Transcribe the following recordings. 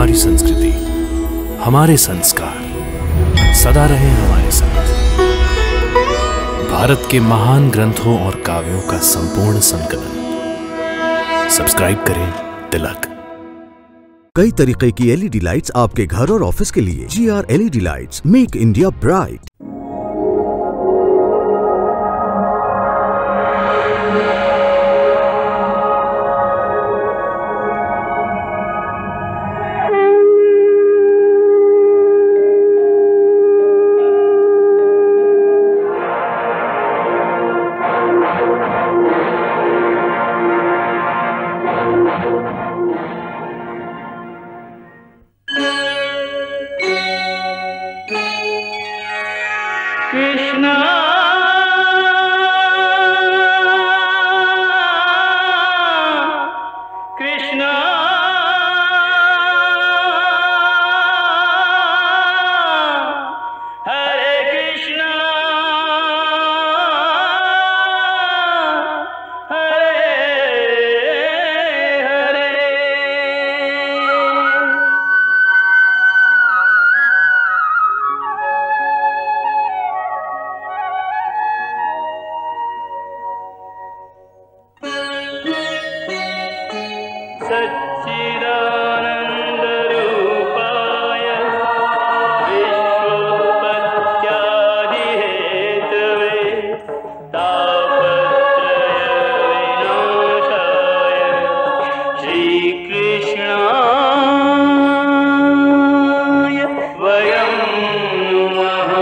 हमारी संस्कृति, हमारे संस्कार सदा रहे हमारे साथ। भारत के महान ग्रंथों और काव्यों का संपूर्ण संकलन। सब्सक्राइब करें तिलक। कई तरीके की एलईडी लाइट्स आपके घर और ऑफिस के लिए। GR LED lights, make India bright. Krishna Krishna Hare Krishna Hare Hare. सच्चिदानन्दरूपाय विश्वोत्पत्त्यादिहेतवे तापत्रयविनाशाय श्रीकृष्णाय वयं नमः।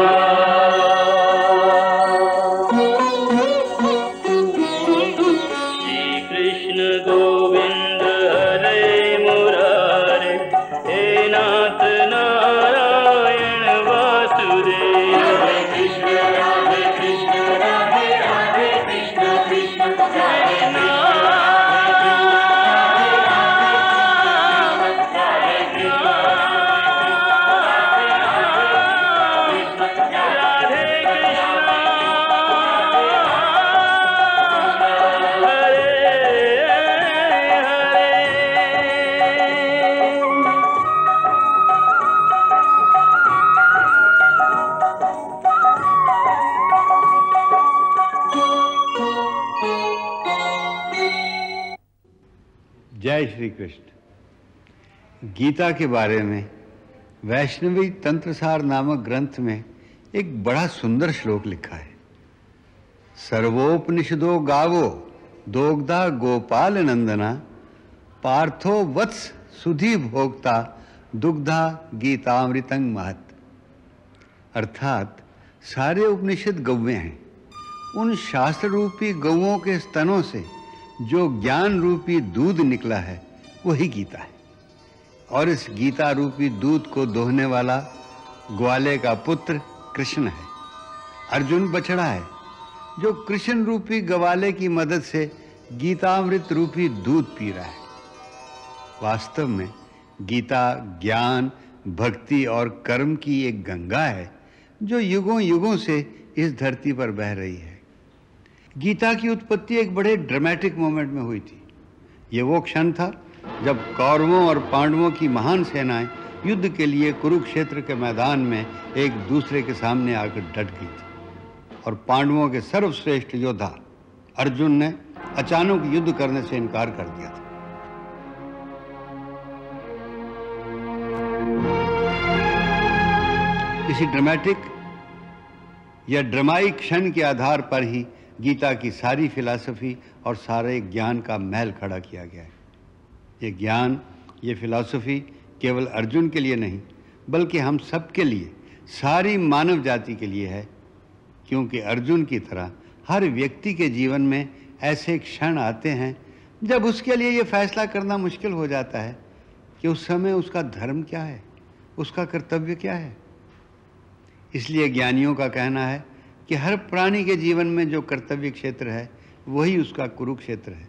श्रीकृष्ण गोविंद हरे मुरारे, हे नाथ नारायण वासुदेव। हरे कृष्ण राधे कृष्ण राधे राधे कृष्ण कृष्ण हरे नाम। हरे कृष्ण राधे कृष्ण जय श्री कृष्ण। गीता के बारे में वैष्णवी तंत्रसार नामक ग्रंथ में एक बड़ा सुंदर श्लोक लिखा है। सर्वोपनिषदो गावो दोग्धा गोपाल नंदना, पार्थो वत्स सुधी भोक्ता दुग्धा गीतामृतं महत्। अर्थात सारे उपनिषद गौवें हैं। उन शास्त्र रूपी गौओं के स्तनों से जो ज्ञान रूपी दूध निकला है वही गीता है। और इस गीता रूपी दूध को दोहने वाला ग्वाले का पुत्र कृष्ण है। अर्जुन बछड़ा है जो कृष्ण रूपी ग्वाले की मदद से गीतामृत रूपी दूध पी रहा है। वास्तव में गीता ज्ञान, भक्ति और कर्म की एक गंगा है जो युगों युगों से इस धरती पर बह रही है। गीता की उत्पत्ति एक बड़े ड्रामेटिक मोमेंट में हुई थी। ये वो क्षण था जब कौरवों और पांडवों की महान सेनाएं युद्ध के लिए कुरुक्षेत्र के मैदान में एक दूसरे के सामने आकर डट गई थी। और पांडवों के सर्वश्रेष्ठ योद्धा अर्जुन ने अचानक युद्ध करने से इनकार कर दिया था। इसी ड्रामेटिक या ड्रामाई क्षण के आधार पर ही गीता की सारी फिलॉसफी और सारे ज्ञान का महल खड़ा किया गया है। ये ज्ञान, ये फिलॉसफी केवल अर्जुन के लिए नहीं बल्कि हम सब के लिए, सारी मानव जाति के लिए है। क्योंकि अर्जुन की तरह हर व्यक्ति के जीवन में ऐसे क्षण आते हैं जब उसके लिए ये फैसला करना मुश्किल हो जाता है कि उस समय उसका धर्म क्या है, उसका कर्तव्य क्या है। इसलिए ज्ञानियों का कहना है कि हर प्राणी के जीवन में जो कर्तव्य क्षेत्र है वही उसका कुरुक्षेत्र है।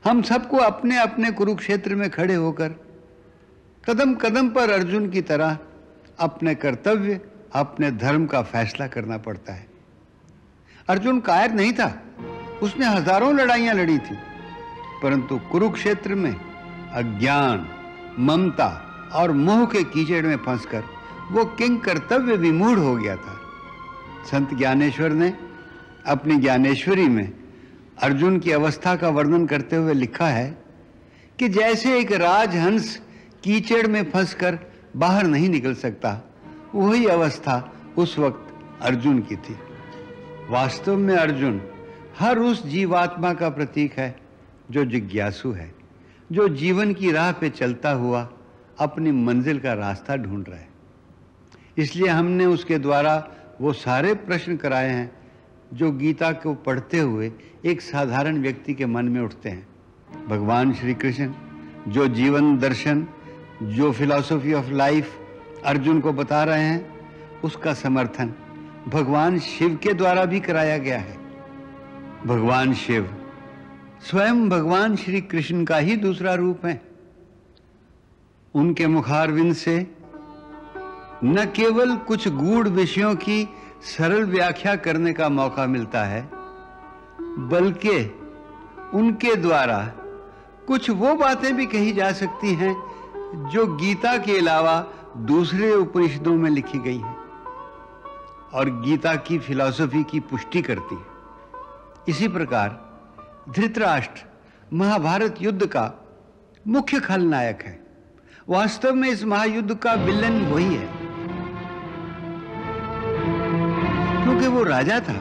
हम सबको अपने अपने कुरुक्षेत्र में खड़े होकर कदम कदम पर अर्जुन की तरह अपने कर्तव्य, अपने धर्म का फैसला करना पड़ता है। अर्जुन कायर नहीं था, उसने हजारों लड़ाइयां लड़ी थी, परंतु कुरुक्षेत्र में अज्ञान, ममता और मोह के कीचड़ में फंसकर वो किंग कर्तव्य विमूढ़ हो गया था। संत ज्ञानेश्वर ने अपनी ज्ञानेश्वरी में अर्जुन की अवस्था का वर्णन करते हुए लिखा है कि जैसे एक राजहंस कीचड़ में फंसकर बाहर नहीं निकल सकता, वही अवस्था उस वक्त अर्जुन की थी। वास्तव में अर्जुन हर उस जीवात्मा का प्रतीक है जो जिज्ञासु है, जो जीवन की राह पे चलता हुआ अपनी मंजिल का रास्ता ढूंढ रहा है। इसलिए हमने उसके द्वारा वो सारे प्रश्न कराए हैं जो गीता को पढ़ते हुए एक साधारण व्यक्ति के मन में उठते हैं। भगवान श्री कृष्ण जो जीवन दर्शन, जो फिलॉसफी ऑफ लाइफ अर्जुन को बता रहे हैं, उसका समर्थन भगवान शिव के द्वारा भी कराया गया है। भगवान शिव स्वयं भगवान श्री कृष्ण का ही दूसरा रूप है। उनके मुखारविंद से न केवल कुछ गूढ़ विषयों की सरल व्याख्या करने का मौका मिलता है, बल्कि उनके द्वारा कुछ वो बातें भी कही जा सकती हैं जो गीता के अलावा दूसरे उपनिषदों में लिखी गई हैं और गीता की फिलॉसफी की पुष्टि करती है। इसी प्रकार धृतराष्ट्र महाभारत युद्ध का मुख्य खलनायक है। वास्तव में इस महायुद्ध का विलन वही है, क्योंकि वो राजा था।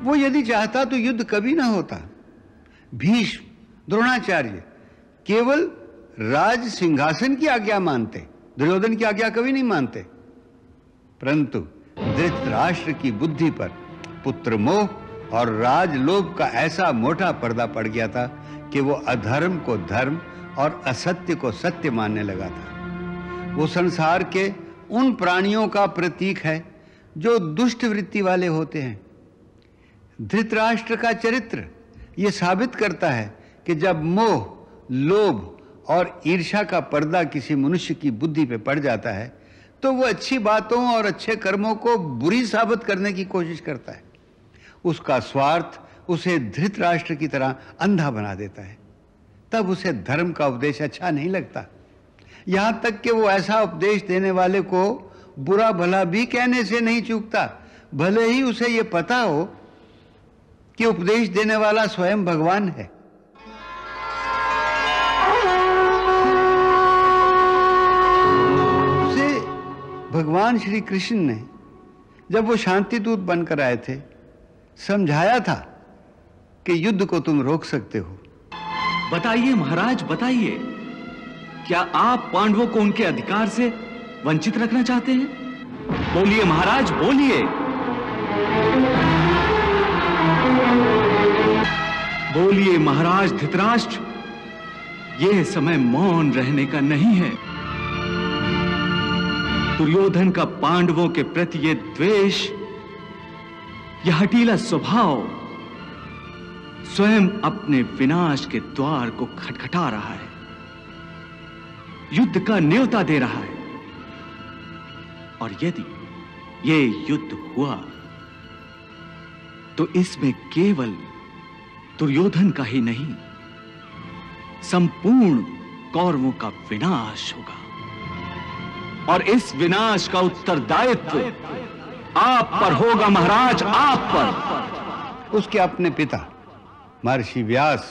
वो यदि चाहता तो युद्ध कभी ना होता। भीष्म, द्रोणाचार्य केवल राज सिंहासन की आज्ञा मानते, दुर्योधन की आज्ञा कभी नहीं मानते। परंतु धृतराष्ट्र की बुद्धि पर पुत्र मोह और राजलोभ का ऐसा मोटा पर्दा पड़ गया था कि वो अधर्म को धर्म और असत्य को सत्य मानने लगा था। वो संसार के उन प्राणियों का प्रतीक है जो दुष्ट वृत्ति वाले होते हैं। धृतराष्ट्र का चरित्र ये साबित करता है कि जब मोह, लोभ और ईर्ष्या का पर्दा किसी मनुष्य की बुद्धि पे पड़ जाता है तो वो अच्छी बातों और अच्छे कर्मों को बुरी साबित करने की कोशिश करता है। उसका स्वार्थ उसे धृतराष्ट्र की तरह अंधा बना देता है। तब उसे धर्म का उपदेश अच्छा नहीं लगता, यहां तक कि वो ऐसा उपदेश देने वाले को बुरा भला भी कहने से नहीं चूकता, भले ही उसे ये पता हो कि उपदेश देने वाला स्वयं भगवान है। उसे भगवान श्री कृष्ण ने जब वो शांति दूत बनकर आए थे समझाया था कि युद्ध को तुम रोक सकते हो। बताइए महाराज, बताइए, क्या आप पांडवों को उनके अधिकार से वंचित रखना चाहते हैं? बोलिए महाराज, बोलिए। बोलिए महाराज धृतराष्ट्र, यह समय मौन रहने का नहीं है। दुर्योधन का पांडवों के प्रति यह द्वेष, यह हठीला स्वभाव स्वयं अपने विनाश के द्वार को खटखटा रहा है, युद्ध का न्योता दे रहा है। और यदि ये युद्ध हुआ तो इसमें केवल दुर्योधन का ही नहीं, संपूर्ण कौरवों का विनाश होगा। और इस विनाश का उत्तरदायित्व आप पर होगा महाराज, आप पर। उसके अपने पिता महर्षि व्यास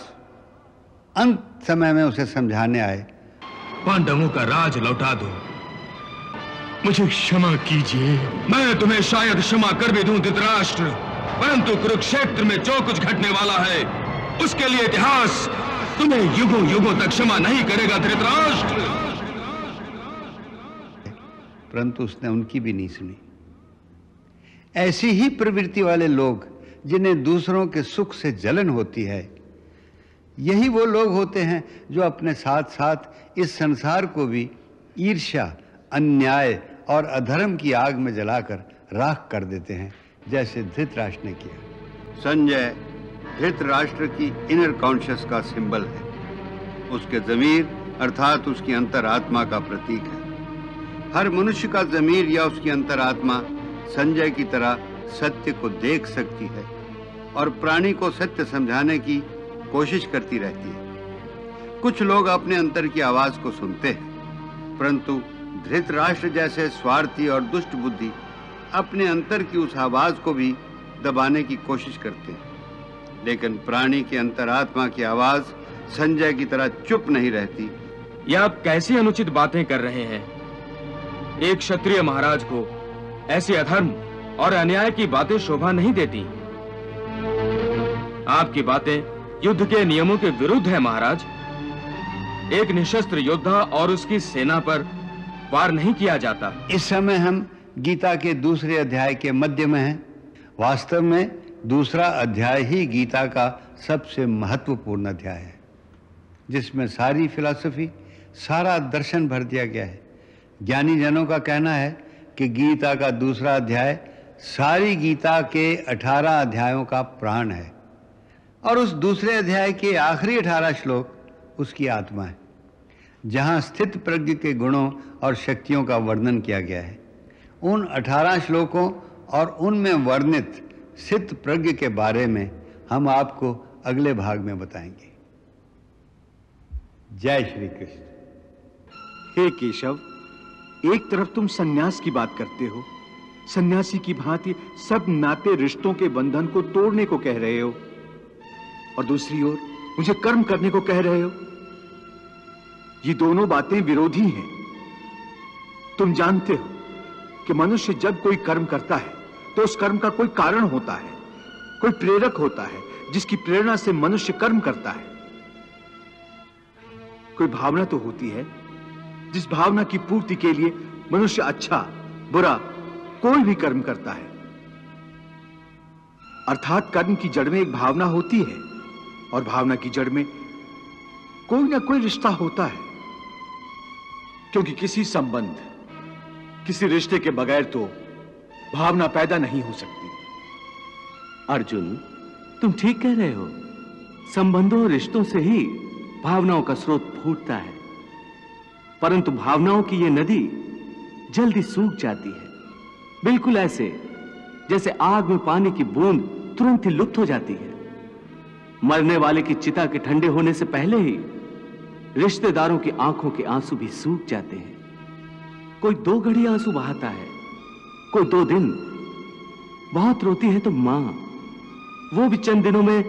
अंत समय में उसे समझाने आए। पांडवों का राज लौटा दो, मुझे क्षमा कीजिए। मैं तुम्हें शायद क्षमा कर भी दूं धृतराष्ट्र, परंतु कुरुक्षेत्र में जो कुछ घटने वाला है उसके लिए इतिहास तुम्हें युगों युगों तक क्षमा नहीं करेगा धृतराष्ट्र। परंतु उसने उनकी भी नहीं सुनी। ऐसी ही प्रवृत्ति वाले लोग जिन्हें दूसरों के सुख से जलन होती है, यही वो लोग होते हैं जो अपने साथ साथ इस संसार को भी ईर्ष्या, अन्याय और अधर्म की आग में जलाकर राख कर देते हैं, जैसे धृतराष्ट्र ने किया। संजय धृतराष्ट्र की इनर कॉन्शियस का सिंबल है। उसके ज़मीर अर्थात उसकी अंतरात्मा का प्रतीक है। हर मनुष्य का ज़मीर या उसकी अंतरात्मा संजय की तरह सत्य को देख सकती है और प्राणी को सत्य समझाने की कोशिश करती रहती है। कुछ लोग अपने अंतर की आवाज को सुनते हैं, परंतु धृतराष्ट्र जैसे स्वार्थी और दुष्ट बुद्धि अपने अंतर की उस आवाज को भी दबाने की कोशिश करते हैं, लेकिन प्राणी की अंतरात्मा की आवाज संजय की तरह चुप नहीं रहती। यह आप कैसी अनुचित बातें कर रहे हैं? एक क्षत्रिय महाराज को ऐसी अधर्म और अन्याय की बातें शोभा नहीं देती। आपकी बातें युद्ध के नियमों के विरुद्ध है महाराज। एक निशस्त्र योद्धा और उसकी सेना पर वार नहीं किया जाता। इस समय हम गीता के दूसरे अध्याय के मध्य में हैं। वास्तव में दूसरा अध्याय ही गीता का सबसे महत्वपूर्ण अध्याय है, जिसमें सारी फिलॉसफी, सारा दर्शन भर दिया गया है। ज्ञानी जनों का कहना है कि गीता का दूसरा अध्याय सारी गीता के 18 अध्यायों का प्राण है, और उस दूसरे अध्याय के आखिरी 18 श्लोक उसकी आत्मा है, जहां स्थित प्रज्ञ के गुणों और शक्तियों का वर्णन किया गया है। उन 18 श्लोकों और उनमें वर्णित स्थित प्रज्ञ के बारे में हम आपको अगले भाग में बताएंगे। जय श्री कृष्ण। हे केशव, एक तरफ तुम सन्यास की बात करते हो, सन्यासी की भांति सब नाते रिश्तों के बंधन को तोड़ने को कह रहे हो, और दूसरी ओर मुझे कर्म करने को कह रहे हो। ये दोनों बातें विरोधी हैं। तुम जानते हो कि मनुष्य जब कोई कर्म करता है तो उस कर्म का कोई कारण होता है, कोई प्रेरक होता है जिसकी प्रेरणा से मनुष्य कर्म करता है। कोई भावना तो होती है जिस भावना की पूर्ति के लिए मनुष्य अच्छा बुरा कोई भी कर्म करता है। अर्थात कर्म की जड़ में एक भावना होती है, और भावना की जड़ में कोई ना कोई रिश्ता होता है, क्योंकि किसी संबंध, किसी रिश्ते के बगैर तो भावना पैदा नहीं हो सकती। अर्जुन, तुम ठीक कह रहे हो। संबंधों और रिश्तों से ही भावनाओं का स्रोत फूटता है, परंतु भावनाओं की यह नदी जल्दी सूख जाती है, बिल्कुल ऐसे जैसे आग में पानी की बूंद तुरंत ही लुप्त हो जाती है। मरने वाले की चिता के ठंडे होने से पहले ही रिश्तेदारों की आंखों के आंसू भी सूख जाते हैं। कोई 2 घड़ी आंसू बहाता है, कोई 2 दिन। बहुत रोती है तो मां, वो भी चंद दिनों में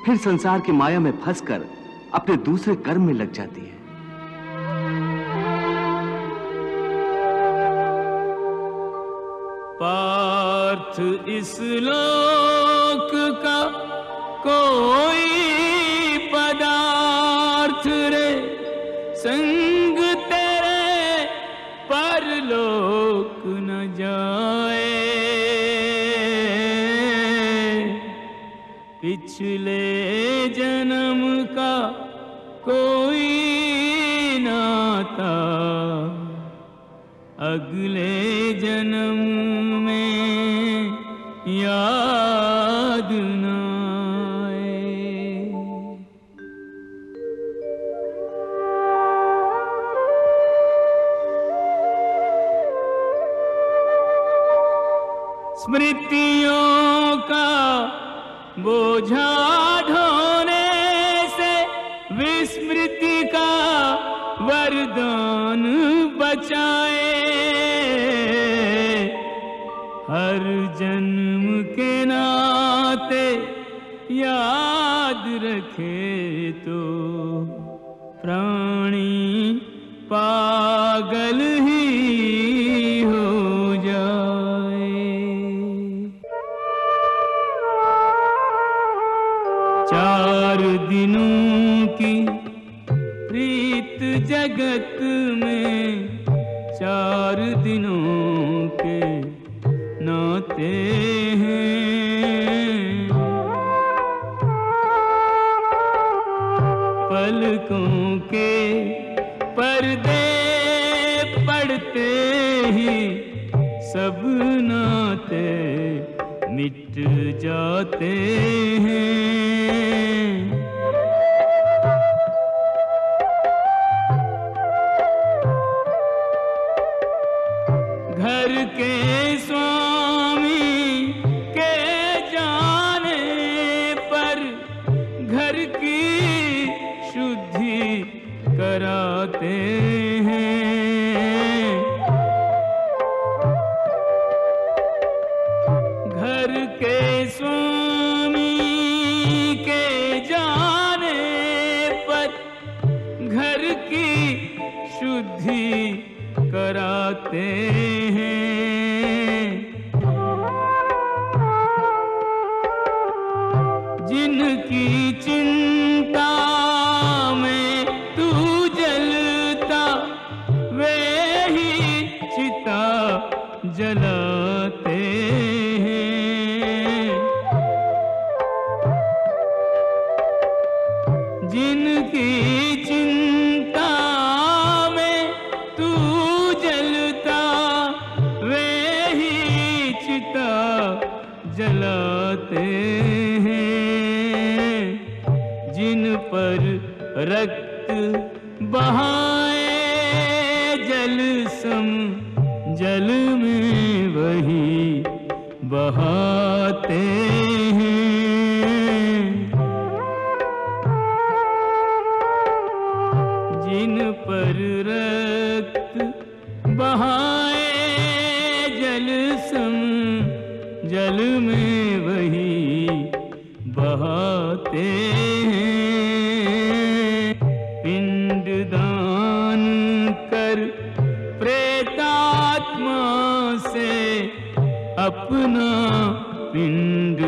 फिर संसार की माया में फंसकर अपने दूसरे कर्म में लग जाती है। पार्थ इस लोक का कोई पदार्थ रे, संग तेरे परलोक न जाए। पिछले जन्म का कोई नाता अगले जन्म में याद न आए। स्मृतियों का बोझा ढोने से विस्मृति का वरदान बचाए। हर जन्म के नाते याद रखे तो प्राणी पागल ही हो जाए। चार दिनों की प्रीत जगत में, 4 दिनों के नाते हैं। पलकों के पर्दे पड़ते ही सब नाते मिट जाते हैं। घर के स्वामी के जाने पर घर की शुद्धि कराते हैं। शुद्धि कराते हैं। जिनकी चिंता में तू जलता वे ही चिता जलाते हैं। जिनकी चिंता में तू जलता वे ही चिता जलाते हैं। जिन पर रक्त बहाए जल सम जल में वही बहाते हैं। जिन पर रक्त बहाए जल सम जल में वही बहाते हैं। पिंड दान कर प्रेतात्मा से अपना पिंड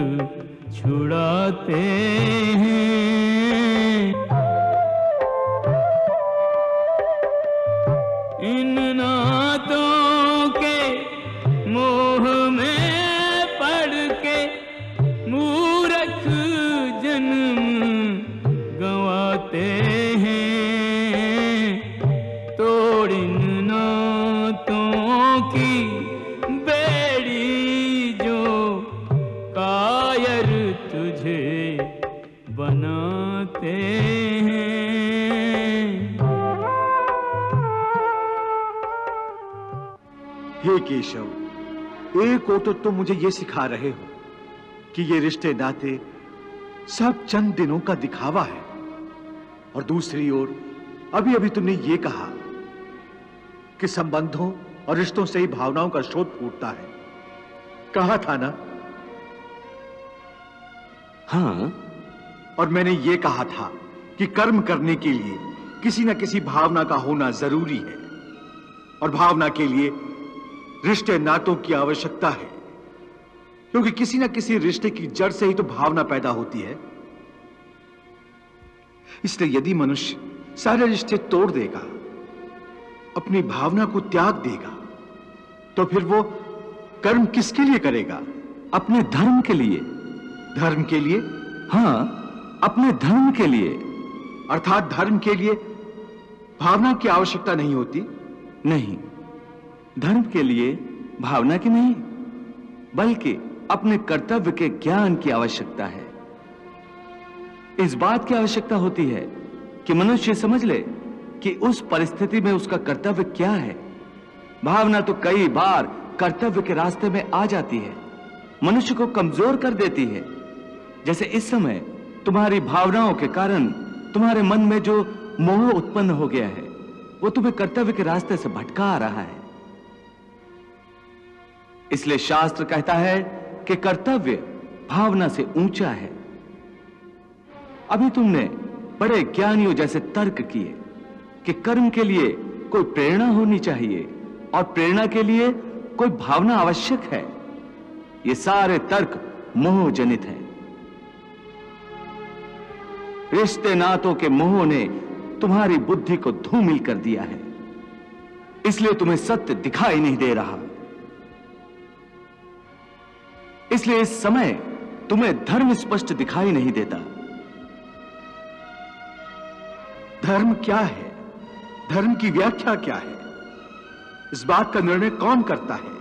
छुड़ाते हैं। इन नातों के मोह में पड़ के मूर्ख जन्म गंवाते हैं। तोड़ इन नातों की बेड़ी जो कायर तुझे बनाते हैं। हे केशव, एक ओर तो तुम मुझे ये सिखा रहे हो कि ये रिश्ते नाते सब चंद दिनों का दिखावा है, और दूसरी ओर अभी अभी तुमने ये कहा कि संबंधों और रिश्तों से ही भावनाओं का स्रोत फूटता है। कहा था ना? हाँ। और मैंने ये कहा था कि कर्म करने के लिए किसी न किसी भावना का होना जरूरी है, और भावना के लिए रिश्ते नातों की आवश्यकता है, क्योंकि किसी न किसी रिश्ते की जड़ से ही तो भावना पैदा होती है। इसलिए यदि मनुष्य सारे रिश्ते तोड़ देगा, अपनी भावना को त्याग देगा, तो फिर वो कर्म किसके लिए करेगा? अपने धर्म के लिए। धर्म के लिए? हाँ, अपने धर्म के लिए। अर्थात धर्म के लिए भावना की आवश्यकता नहीं होती? नहीं, धर्म के लिए भावना की नहीं, बल्कि अपने कर्तव्य के ज्ञान की आवश्यकता है। इस बात की आवश्यकता होती है कि मनुष्य समझ ले कि उस परिस्थिति में उसका कर्तव्य क्या है। भावना तो कई बार कर्तव्य के रास्ते में आ जाती है, मनुष्य को कमजोर कर देती है। जैसे इस समय तुम्हारी भावनाओं के कारण तुम्हारे मन में जो मोह उत्पन्न हो गया है, वो तुम्हें कर्तव्य के रास्ते से भटका रहा है। इसलिए शास्त्र कहता है कि कर्तव्य भावना से ऊंचा है। अभी तुमने बड़े ज्ञानियों जैसे तर्क किए कि कर्म के लिए कोई प्रेरणा होनी चाहिए और प्रेरणा के लिए कोई भावना आवश्यक है। ये सारे तर्क मोह जनित हैं। रिश्ते नातों के मोह ने तुम्हारी बुद्धि को धूमिल कर दिया है, इसलिए तुम्हें सत्य दिखाई नहीं दे रहा। इसलिए इस समय तुम्हें धर्म स्पष्ट दिखाई नहीं देता। धर्म क्या है? धर्म की व्याख्या क्या है? इस बात का निर्णय कौन करता है?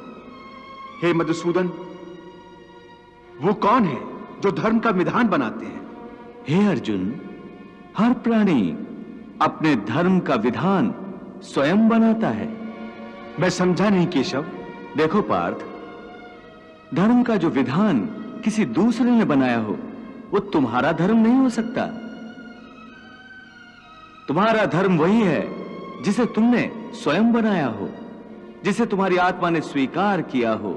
हे मधुसूदन, वो कौन है जो धर्म का विधान बनाते हैं? हे अर्जुन, हर प्राणी अपने धर्म का विधान स्वयं बनाता है। मैं समझा नहीं केशव। देखो पार्थ, धर्म का जो विधान किसी दूसरे ने बनाया हो, वो तुम्हारा धर्म नहीं हो सकता। तुम्हारा धर्म वही है जिसे तुमने स्वयं बनाया हो, जिसे तुम्हारी आत्मा ने स्वीकार किया हो।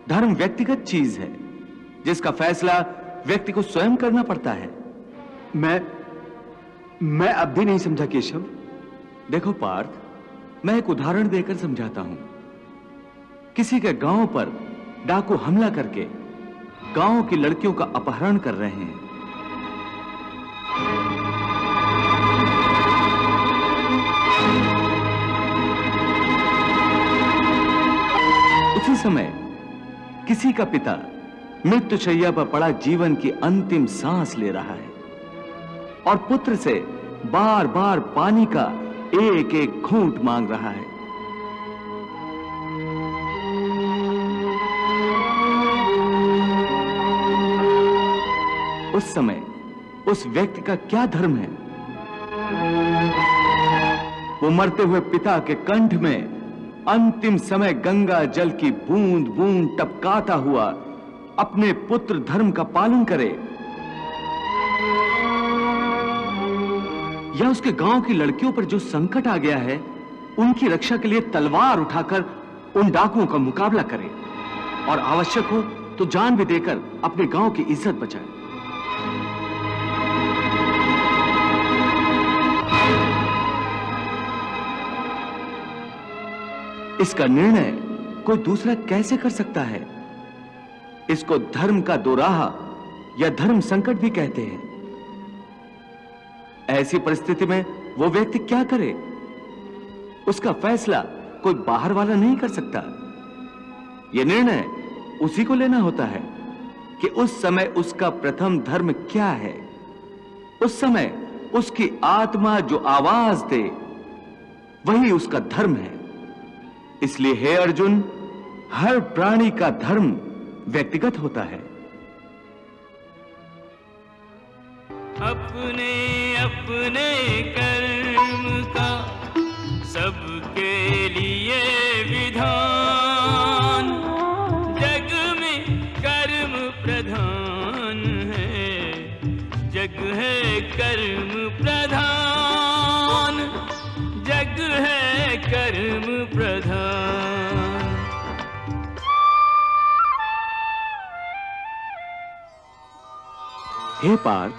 धर्म व्यक्तिगत चीज है जिसका फैसला व्यक्ति को स्वयं करना पड़ता है। मैं अब भी नहीं समझा केशव। देखो पार्थ, मैं एक उदाहरण देकर समझाता हूं। किसी के गांव पर डाकू हमला करके गांव की लड़कियों का अपहरण कर रहे हैं। उसी समय किसी का पिता मृत्युशैया पर पड़ा जीवन की अंतिम सांस ले रहा है और पुत्र से बार बार पानी का एक एक घूंट मांग रहा है। उस समय उस व्यक्ति का क्या धर्म है? वो मरते हुए पिता के कंठ में अंतिम समय गंगा जल की बूंद बूंद टपकाता हुआ अपने पुत्र धर्म का पालन करे, या उसके गांव की लड़कियों पर जो संकट आ गया है उनकी रक्षा के लिए तलवार उठाकर उन डाकुओं का मुकाबला करे और आवश्यक हो तो जान भी देकर अपने गांव की इज्जत बचाए। इसका निर्णय कोई दूसरा कैसे कर सकता है? इसको धर्म का दोराहा या धर्म संकट भी कहते हैं। ऐसी परिस्थिति में वो व्यक्ति क्या करे? उसका फैसला कोई बाहर वाला नहीं कर सकता। यह निर्णय उसी को लेना होता है कि उस समय उसका प्रथम धर्म क्या है। उस समय उसकी आत्मा जो आवाज दे वही उसका धर्म है। इसलिए हे अर्जुन, हर प्राणी का धर्म व्यक्तिगत होता है। अपने अपने कर्म का सबके लिए विधान, जग में कर्म प्रधान है, जग है कर्म प्रधान, जग है कर्म प्रधान। हे पार्थ,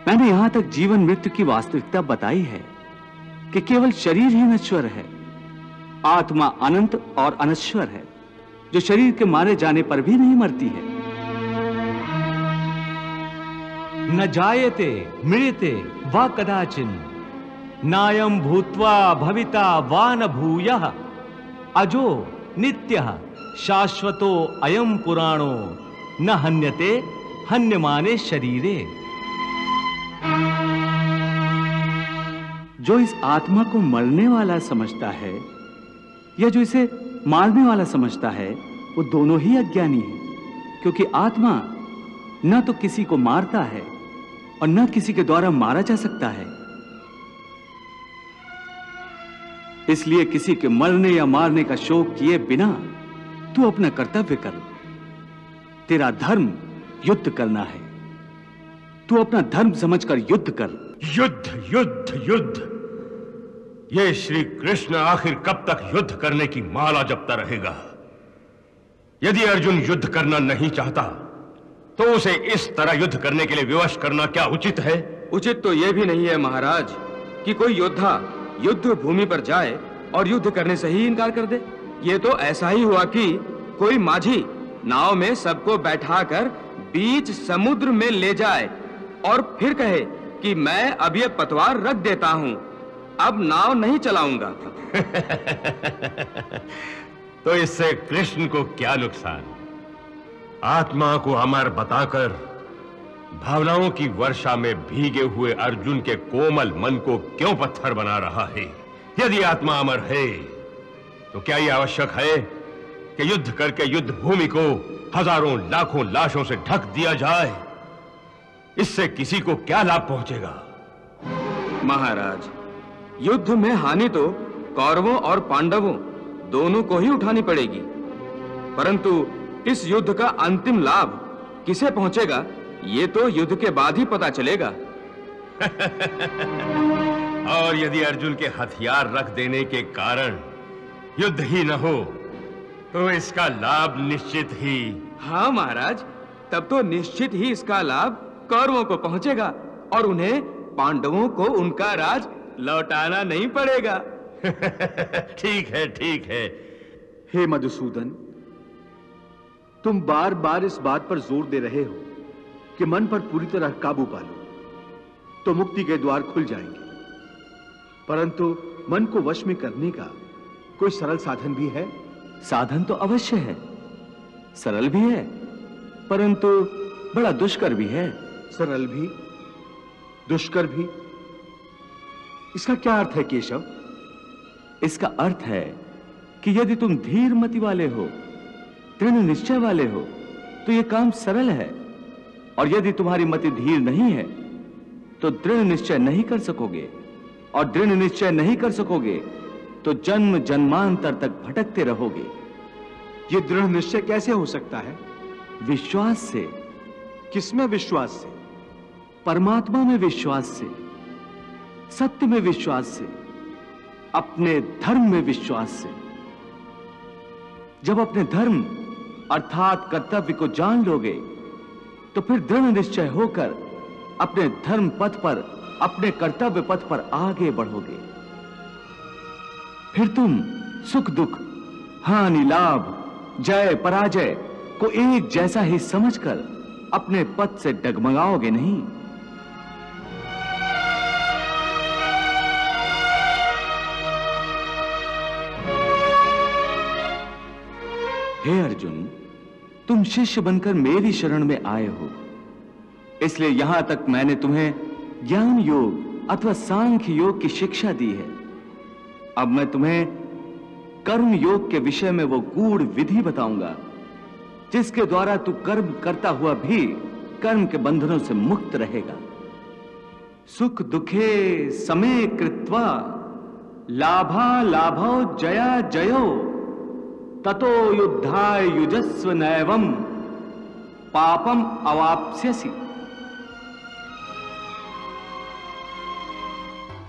मैंने यहां तक जीवन मृत्यु की वास्तविकता बताई है कि केवल शरीर ही नश्वर है, आत्मा अनंत और अनश्वर है जो शरीर के मारे जाने पर भी नहीं मरती है। न जायते मृत्यते वा कदाचिन, नायं भूत्वा भविता वा न भूयः, अजो नित्यः शाश्वतो अयं पुराणो, न हन्यते हन्यमाने शरीरे। जो इस आत्मा को मरने वाला समझता है या जो इसे मारने वाला समझता है वो दोनों ही अज्ञानी हैं, क्योंकि आत्मा न तो किसी को मारता है और न किसी के द्वारा मारा जा सकता है। इसलिए किसी के मरने या मारने का शोक किए बिना तू अपना कर्तव्य कर। तेरा धर्म युद्ध करना है, तू अपना धर्म समझकर युद्ध कर। युद्ध युद्ध युद्ध, ये श्री कृष्ण आखिर कब तक युद्ध करने की माला जपता रहेगा? यदि अर्जुन युद्ध करना नहीं चाहता तो उसे इस तरह युद्ध करने के लिए विवश करना क्या उचित है? उचित तो यह भी नहीं है महाराज कि कोई योद्धा युद्ध भूमि पर जाए और युद्ध करने से ही इनकार कर दे। ये तो ऐसा ही हुआ कि कोई माझी नाव में सबको बैठाकर बीच समुद्र में ले जाए और फिर कहे कि मैं अब ये पतवार रख देता हूं, अब नाव नहीं चलाऊंगा। तो इससे कृष्ण को क्या नुकसान? आत्मा को अमर बताकर भावनाओं की वर्षा में भीगे हुए अर्जुन के कोमल मन को क्यों पत्थर बना रहा है? यदि आत्मा अमर है तो क्या यह आवश्यक है कि युद्ध करके युद्ध भूमि को हजारों लाखों लाशों से ढक दिया जाए? इससे किसी को क्या लाभ पहुंचेगा? महाराज, युद्ध में हानि तो कौरवों और पांडवों दोनों को ही उठानी पड़ेगी, परंतु इस युद्ध का अंतिम लाभ किसे पहुंचेगा ये तो युद्ध के बाद ही पता चलेगा। और यदि अर्जुन के हथियार रख देने के कारण युद्ध ही न हो तो इसका लाभ निश्चित ही। हाँ महाराज, तब तो निश्चित ही इसका लाभ कौरवों को पहुंचेगा और उन्हें पांडवों को उनका राज लौटाना नहीं पड़ेगा। ठीक है, ठीक है। हे मधुसूदन, तुम बार बार इस बात पर जोर दे रहे हो कि मन पर पूरी तरह काबू पा लो तो मुक्ति के द्वार खुल जाएंगे, परंतु मन को वश में करने का कोई सरल साधन भी है? साधन तो अवश्य है, सरल भी है, परंतु बड़ा दुष्कर भी है। सरल भी, दुष्कर भी, इसका क्या अर्थ है केशव? इसका अर्थ है कि यदि तुम धीर मति वाले हो, दृढ़ निश्चय वाले हो, तो यह काम सरल है, और यदि तुम्हारी मति धीर नहीं है तो दृढ़ निश्चय नहीं कर सकोगे, और दृढ़ निश्चय नहीं कर सकोगे तो जन्म जन्मांतर तक भटकते रहोगे। यह दृढ़ निश्चय कैसे हो सकता है? विश्वास से। किसमें विश्वास से? परमात्मा में विश्वास से, सत्य में विश्वास से, अपने धर्म में विश्वास से। जब अपने धर्म अर्थात कर्तव्य को जान लोगे तो फिर दृढ़ निश्चय होकर अपने धर्म पथ पर, अपने कर्तव्य पथ पर आगे बढ़ोगे। फिर तुम सुख दुख, हानि लाभ, जय पराजय को एक जैसा ही समझकर अपने पथ से डगमगाओगे नहीं। हे अर्जुन, तुम शिष्य बनकर मेरी शरण में आए हो, इसलिए यहां तक मैंने तुम्हें ज्ञान योग अथवा सांख्य योग की शिक्षा दी है। अब मैं तुम्हें कर्म योग के विषय में वो गूढ़ विधि बताऊंगा जिसके द्वारा तू कर्म करता हुआ भी कर्म के बंधनों से मुक्त रहेगा। सुख दुखे समे कृत्वा लाभा लाभो जया जयो ततो युद्धाय युजस्व नैवम पापम अवाप्स्यसि।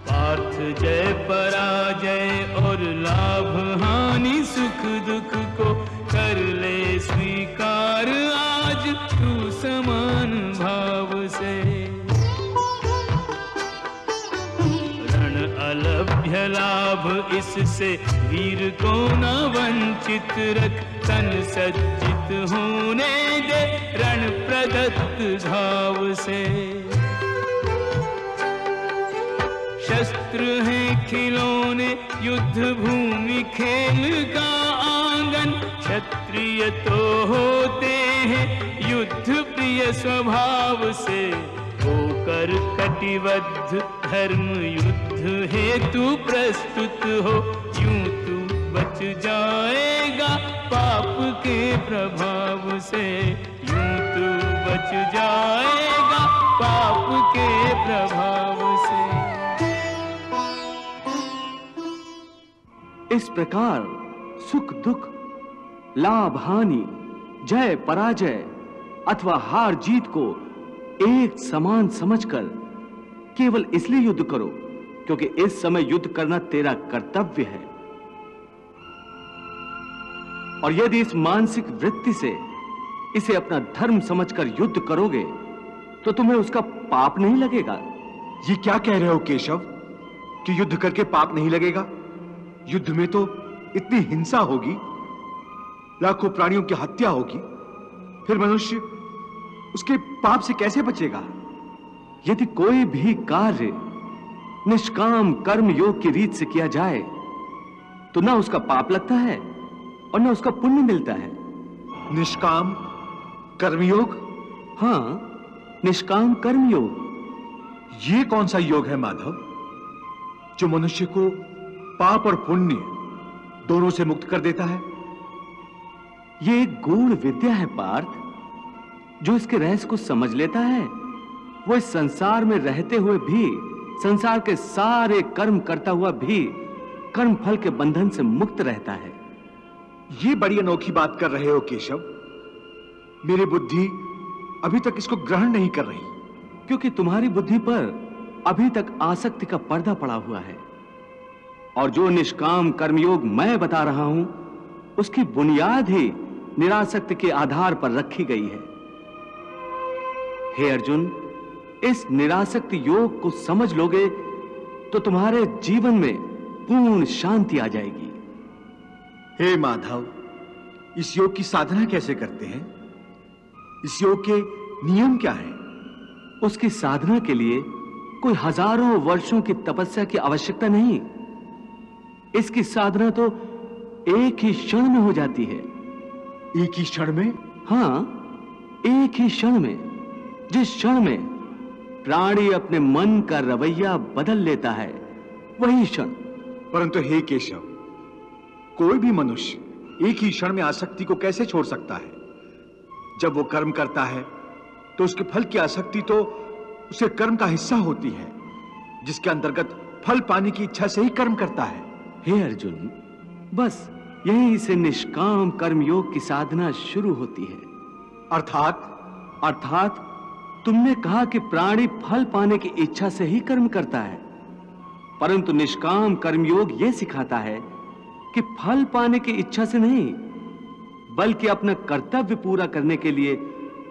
पार्थ जय पराजय और लाभ हानि सुख दुख को कर ले स्वीकार आज तू समान भाव से। रण अलभ्य लाभ इससे वीर को न वंचित रख, तन सज्जित होने दे रण प्रदत्त घाव से। शस्त्र हैं खिलौने युद्ध भूमि खेल का आंगन, क्षत्रिय तो होते हैं युद्ध प्रिय स्वभाव से। होकर कटिबद्ध धर्म युद्ध हेतु प्रस्तुत हो, यूं तू बच जाएगा पाप के प्रभाव से। यूं तू बच जाएगा पाप के प्रभाव से। इस प्रकार सुख दुख, लाभ हानि, जय पराजय अथवा हार जीत को एक समान समझकर केवल इसलिए युद्ध करो क्योंकि इस समय युद्ध करना तेरा कर्तव्य है। और यदि इस मानसिक वृत्ति से इसे अपना धर्म समझकर युद्ध करोगे तो तुम्हें उसका पाप नहीं लगेगा। ये क्या कह रहे हो केशव कि युद्ध करके पाप नहीं लगेगा? युद्ध में तो इतनी हिंसा होगी, लाखों प्राणियों की हत्या होगी, फिर मनुष्य उसके पाप से कैसे बचेगा? यदि कोई भी कार्य निष्काम कर्म योग की रीत से किया जाए तो ना उसका पाप लगता है और ना उसका पुण्य मिलता है। निष्काम कर्मयोग? हाँ, निष्काम कर्मयोग। ये कौन सा योग है माधव जो मनुष्य को पाप और पुण्य दोनों से मुक्त कर देता है? ये एक गूढ़ विद्या है पार्थ, जो इसके रहस्य को समझ लेता है वो इस संसार में रहते हुए भी, संसार के सारे कर्म करता हुआ भी कर्म फल के बंधन से मुक्त रहता है। ये बड़ी अनोखी बात कर रहे हो केशव। मेरी बुद्धि अभी तक इसको ग्रहण नहीं कर रही। क्योंकि तुम्हारी बुद्धि पर अभी तक आसक्ति का पर्दा पड़ा हुआ है, और जो निष्काम कर्मयोग मैं बता रहा हूं उसकी बुनियाद ही निरासक्ति के आधार पर रखी गई है। हे अर्जुन, इस निरासक्ति योग को समझ लोगे तो तुम्हारे जीवन में पूर्ण शांति आ जाएगी। हे माधव, इस योग की साधना कैसे करते हैं? इस योग के नियम क्या हैं? उसकी साधना के लिए कोई हजारों वर्षों की तपस्या की आवश्यकता नहीं। इसकी साधना तो एक ही क्षण में हो जाती है। एक ही क्षण में? हाँ, एक ही क्षण में। जिस क्षण में प्राणी अपने मन का रवैया बदल लेता है, वही क्षण। परंतु हे केशव, कोई भी मनुष्य एक ही क्षण में आसक्ति को कैसे छोड़ सकता है? जब वो कर्म करता है तो उसके फल की आसक्ति तो उसे कर्म का हिस्सा होती है, जिसके अंतर्गत फल पाने की इच्छा से ही कर्म करता है। हे अर्जुन, बस यहीं से निष्काम कर्म योग की साधना शुरू होती है। अर्थात तुमने कहा कि प्राणी फल पाने की इच्छा से ही कर्म करता है, परंतु निष्काम कर्मयोग यह सिखाता है कि फल पाने की इच्छा से नहीं, बल्कि अपना कर्तव्य पूरा करने के लिए,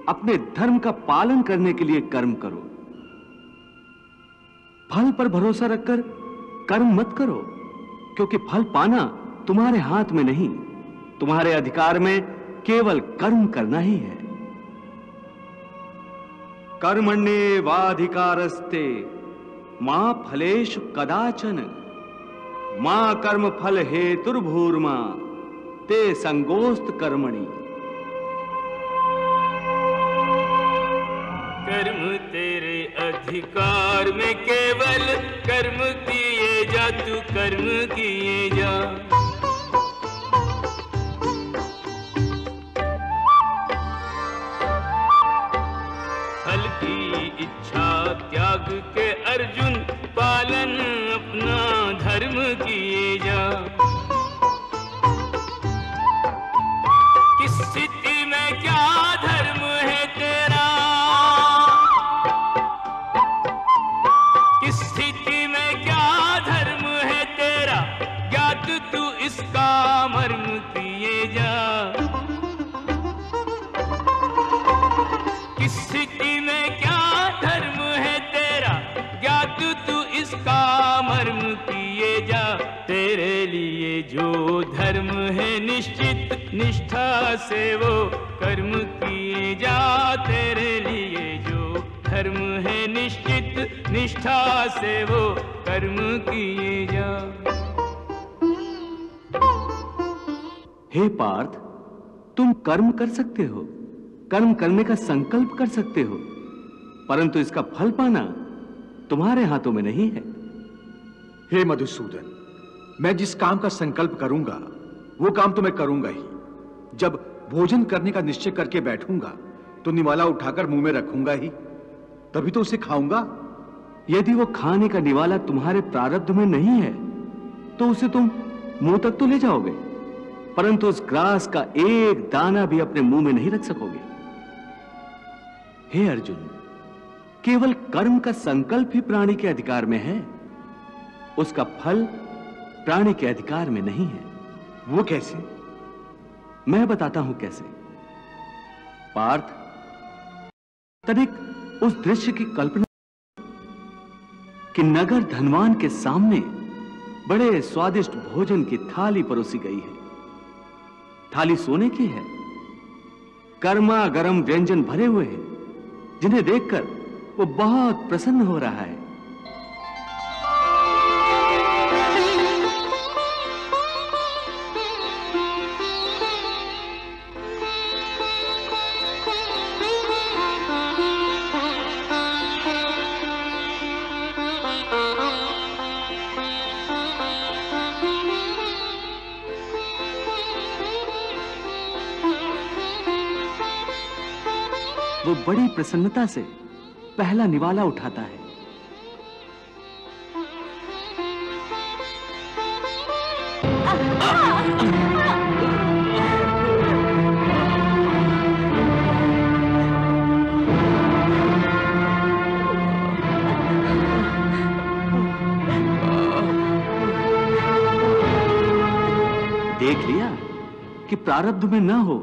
अपने धर्म का पालन करने के लिए कर्म करो। फल पर भरोसा रखकर कर्म मत करो, क्योंकि फल पाना तुम्हारे हाथ में नहीं, तुम्हारे अधिकार में केवल कर्म करना ही है। कर्मण्येवाधिकारस्ते मां फलेषु कदाचन मां कर्म फल हेतुर्भूर्मा ते संगोस्त कर्मणि। कर्म तेरे अधिकार में, केवल कर्म किए जा, तू कर्म किए जा। फल की इच्छा त्याग के अर्जुन, पालन अपना धर्म किए जा। किस स्थिति में क्या धर्म है तेरा, किस स्थिति में क्या धर्म है तेरा, ज्ञात तू इसका मर्म किए जा। किस स्थिति में क्या धर्म है तेरा, ज्ञात तू इसका मर्म किए जा। तेरे लिए जो धर्म है निश्चित, निष्ठा से वो कर्म किए जा। तेरे लिए जो धर्म है निश्चित, निष्ठा से वो कर्म किए जा। हे पार्थ, तुम कर्म कर सकते हो, कर्म करने का संकल्प कर सकते हो, परंतु इसका फल पाना तुम्हारे हाथों में नहीं है। हे मधुसूदन, मैं जिस काम का संकल्प करूंगा वो काम तो मैं करूंगा ही। जब भोजन करने का निश्चय करके बैठूंगा तो निवाला उठाकर मुंह में रखूंगा ही, तभी तो उसे खाऊंगा। यदि वो खाने का निवाला तुम्हारे प्रारब्ध में नहीं है तो उसे तुम मुंह तक तो ले जाओगे, परंतु उस ग्रास का एक दाना भी अपने मुंह में नहीं रख सकोगे। हे अर्जुन, केवल कर्म का संकल्प ही प्राणी के अधिकार में है, उसका फल प्राणी के अधिकार में नहीं है। वो कैसे? मैं बताता हूं कैसे। पार्थ, तनिक उस दृश्य की कल्पना कि नगर धनवान के सामने बड़े स्वादिष्ट भोजन की थाली परोसी गई है। थाली सोने की है, गर्मा गर्म व्यंजन भरे हुए हैं, जिन्हें देखकर वो बहुत प्रसन्न हो रहा है। वो बड़ी प्रसन्नता से पहला निवाला उठाता है। देख लिया कि प्रारब्ध में ना हो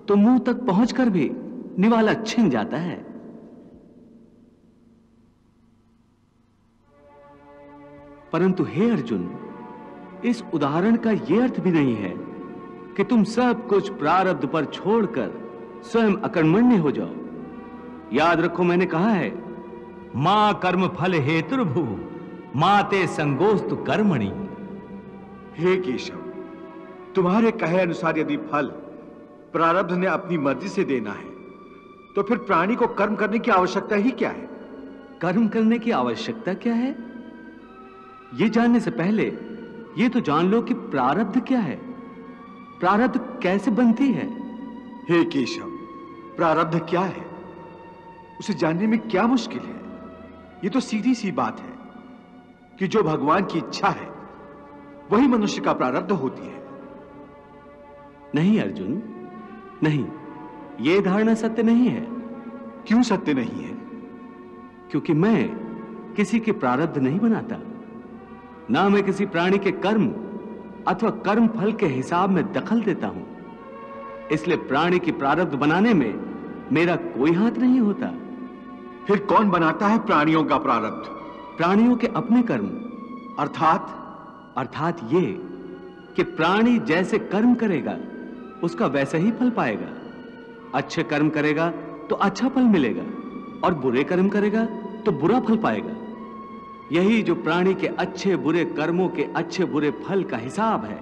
तो मुंह तक पहुंचकर भी निवाला छिन जाता है। परंतु हे अर्जुन, इस उदाहरण का यह अर्थ भी नहीं है कि तुम सब कुछ प्रारब्ध पर छोड़कर स्वयं अकर्मण्य हो जाओ। याद रखो, मैंने कहा है, मां कर्म फल हेतुर्भु माते संगोस्तु कर्मणि। हे केशव, तुम्हारे कहे अनुसार यदि फल प्रारब्ध ने अपनी मर्जी से देना है तो फिर प्राणी को कर्म करने की आवश्यकता ही क्या है? कर्म करने की आवश्यकता क्या है, यह जानने से पहले यह तो जान लो कि प्रारब्ध क्या है, प्रारब्ध कैसे बनती है। हे केशव, प्रारब्ध क्या है उसे जानने में क्या मुश्किल है? यह तो सीधी सी बात है कि जो भगवान की इच्छा है वही मनुष्य का प्रारब्ध होती है। नहीं अर्जुन, नहीं, यह धारणा सत्य नहीं है। क्यों सत्य नहीं है? क्योंकि मैं किसी के प्रारब्ध नहीं बनाता, ना मैं किसी प्राणी के कर्म अथवा कर्म फल के हिसाब में दखल देता हूं। इसलिए प्राणी की प्रारब्ध बनाने में मेरा कोई हाथ नहीं होता। फिर कौन बनाता है प्राणियों का प्रारब्ध? प्राणियों के अपने कर्म। अर्थात ये कि प्राणी जैसे कर्म करेगा उसका वैसा ही फल पाएगा। अच्छे कर्म करेगा तो अच्छा फल मिलेगा और बुरे कर्म करेगा तो बुरा फल पाएगा। यही जो प्राणी के अच्छे बुरे कर्मों के अच्छे बुरे फल का हिसाब है,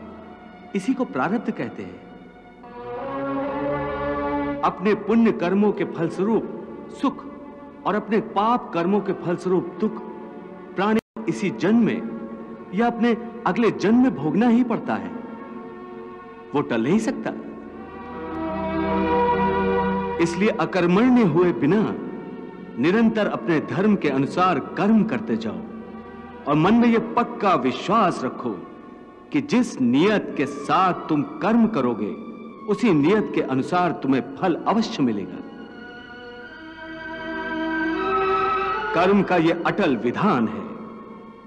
इसी को प्रारब्ध कहते हैं। अपने पुण्य कर्मों के फलस्वरूप सुख और अपने पाप कर्मों के फलस्वरूप दुख प्राणी इसी जन्म में या अपने अगले जन्म में भोगना ही पड़ता है, वो टल नहीं सकता। इसलिए अकर्मण्य हुए बिना निरंतर अपने धर्म के अनुसार कर्म करते जाओ और मन में यह पक्का विश्वास रखो कि जिस नियत के साथ तुम कर्म करोगे उसी नियत के अनुसार तुम्हें फल अवश्य मिलेगा। कर्म का यह अटल विधान है,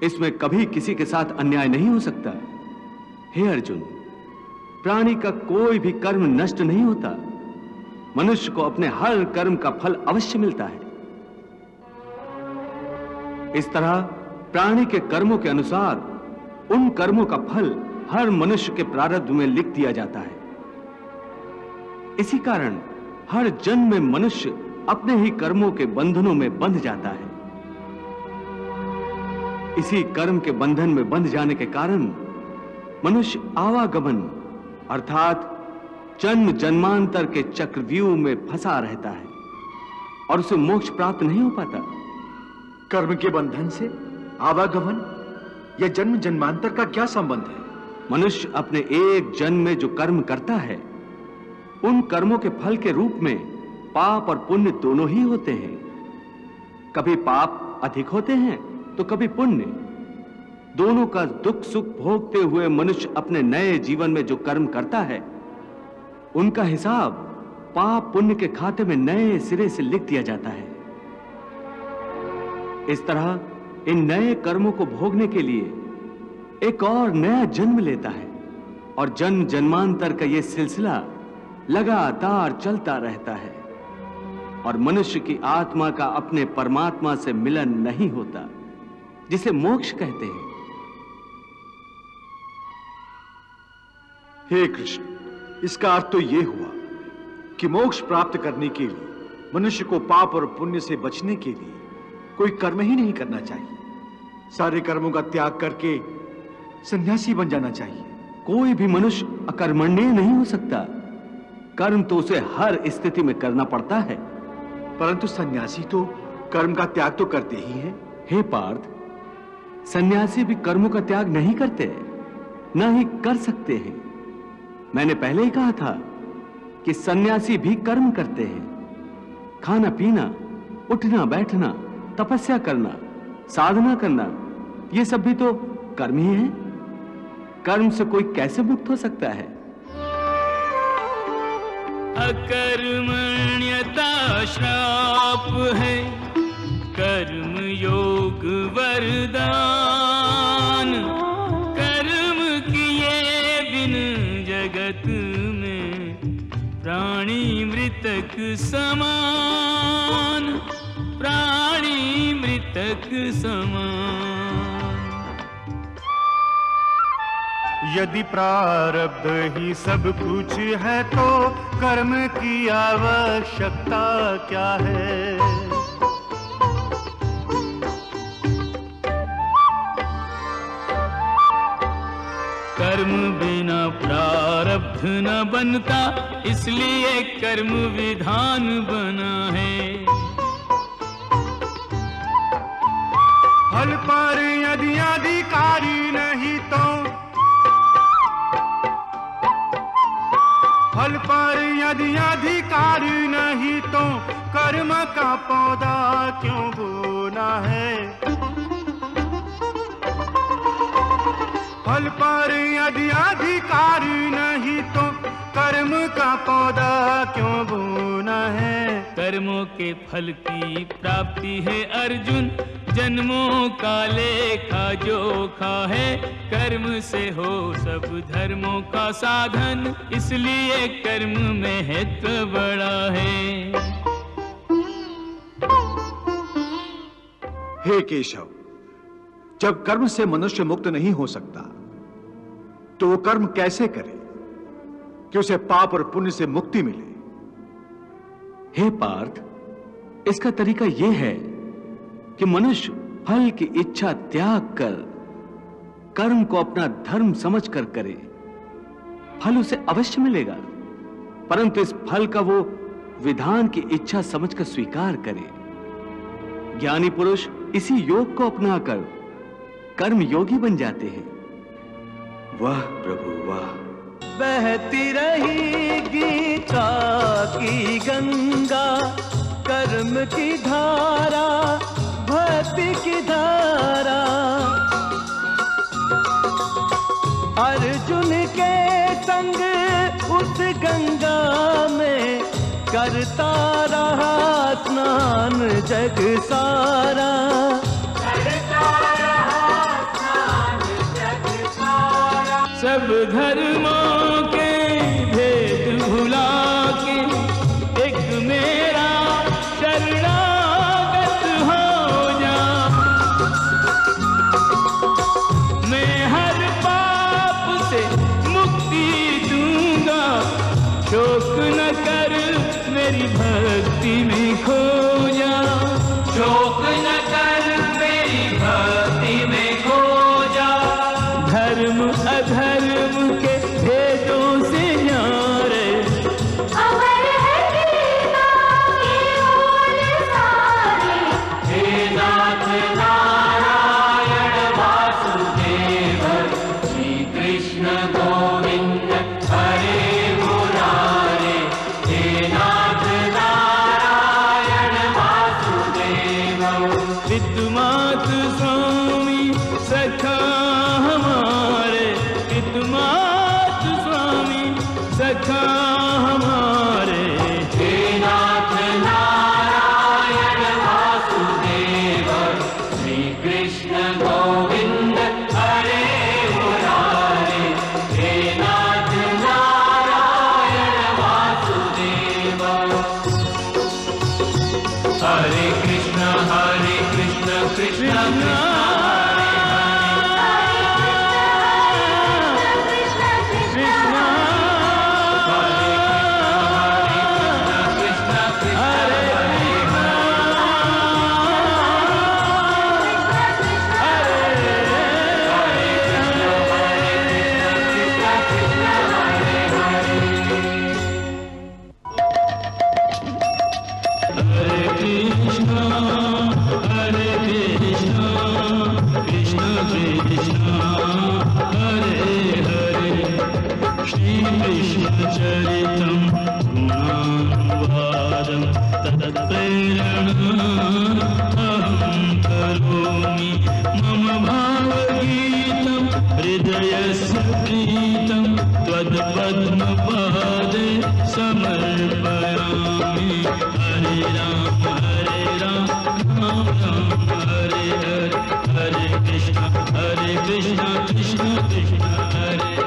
इसमें कभी किसी के साथ अन्याय नहीं हो सकता। हे अर्जुन, प्राणी का कोई भी कर्म नष्ट नहीं होता, मनुष्य को अपने हर कर्म का फल अवश्य मिलता है। इस तरह प्राणी के कर्मों के अनुसार उन कर्मों का फल हर मनुष्य के प्रारब्ध में लिख दिया जाता है। इसी कारण हर जन्म में मनुष्य अपने ही कर्मों के बंधनों में बंध जाता है। इसी कर्म के बंधन में बंध जाने के कारण मनुष्य आवागमन अर्थात जन्म जन्मांतर के चक्रव्यूह में फंसा रहता है और उसे मोक्ष प्राप्त नहीं हो पाता। कर्म के बंधन से आवागमन या जन्म जन्मांतर का क्या संबंध है? मनुष्य अपने एक जन्म में जो कर्म करता है उन कर्मों के फल के रूप में पाप और पुण्य दोनों ही होते हैं। कभी पाप अधिक होते हैं तो कभी पुण्य। दोनों का दुख सुख भोगते हुए मनुष्य अपने नए जीवन में जो कर्म करता है उनका हिसाब पाप पुण्य के खाते में नए सिरे से लिख दिया जाता है। इस तरह इन नए कर्मों को भोगने के लिए एक और नया जन्म लेता है और जन्म जन्मांतर का यह सिलसिला लगातार चलता रहता है और मनुष्य की आत्मा का अपने परमात्मा से मिलन नहीं होता, जिसे मोक्ष कहते हैं। हे कृष्ण, इसका अर्थ तो यह हुआ कि मोक्ष प्राप्त करने के लिए मनुष्य को पाप और पुण्य से बचने के लिए कोई कर्म ही नहीं करना चाहिए, सारे कर्मों का त्याग करके सन्यासी बन जाना चाहिए। कोई भी मनुष्य अकर्मण्य नहीं हो सकता, कर्म तो उसे हर स्थिति में करना पड़ता है। परंतु सन्यासी तो कर्म का त्याग तो करते ही हैं। हे पार्थ, सन्यासी भी कर्मों का त्याग नहीं करते, ना ही कर सकते हैं। मैंने पहले ही कहा था कि सन्यासी भी कर्म करते हैं। खाना पीना, उठना बैठना, तपस्या करना, साधना करना, ये सब भी तो कर्म ही है। कर्म से कोई कैसे मुक्त हो सकता है? अकर्मण्यता श्राप है, कर्म योग वरदान। कर्म किए बिन जगत में प्राणी मृतक समान, प्राणी मृतक समान। यदि प्रारब्ध ही सब कुछ है तो कर्म की आवश्यकता क्या है। कर्म बिना प्रारब्ध न बनता, इसलिए कर्म विधान बना है। फल पर यदि अधिकारी नहीं तो, फल पर यदि अधिकारी नहीं तो कर्म का पौधा क्यों बोना है। फल पर यदि अधिकारी नहीं तो कर्म का पौधा क्यों बोना है। कर्मों के फल की प्राप्ति है अर्जुन, जन्मों का लेखा जोखा है। कर्म से हो सब धर्मों का साधन, इसलिए कर्म महत्व बड़ा है। हे केशव, जब कर्म से मनुष्य मुक्त नहीं हो सकता तो वो कर्म कैसे करे कि उसे पाप और पुण्य से मुक्ति मिले। हे पार्थ, इसका तरीका यह है कि मनुष्य फल की इच्छा त्याग कर कर्म को अपना धर्म समझकर करे। फल उसे अवश्य मिलेगा, परंतु इस फल का वो विधान की इच्छा समझकर स्वीकार करे। ज्ञानी पुरुष इसी योग को अपनाकर कर्म योगी बन जाते हैं। वाह प्रभु वाह। बहती रही गीता की गंगा, कर्म की धारा भक्ति की धारा। अर्जुन के संग उस गंगा में करता रहा स्नान जग सारा। सब धर्मों के भेद भुला के एक मेरा शरणागत हो जा। मैं हर पाप से मुक्ति दूंगा, शोक न कर मेरी भक्ति में खो जा। शोक न कर मेरी भक्ति में खो जा। धर्म अधर्म के भेदों से न्यारे, अमर है गीता के बोल सारे। हे नाथ नारायण वासुदेव, श्री कृष्ण गोविंद हरे मुरारे। हे नाथ नारायण वासुदेव, विद्युमात स्वामी सखा हमारे। विद्युमात स्वामी सखा हमारे। हे नाथ नारायण वासुदेव, श्री कृष्ण गोविंद हरे मुरारे। हे नाथ नारायण वासुदेव। हरे कृष्ण कृष्ण कृष्ण चरितं गुणानुवादं तत्प्रेरणा अहं करोमि। मम भावगीतं हृदयस्य प्रीतं त्वत्पद्मपादे समर्पयामि। हरे राम राम राम हरे हरे, हरे कृष्ण कृष्ण कृष्ण हरे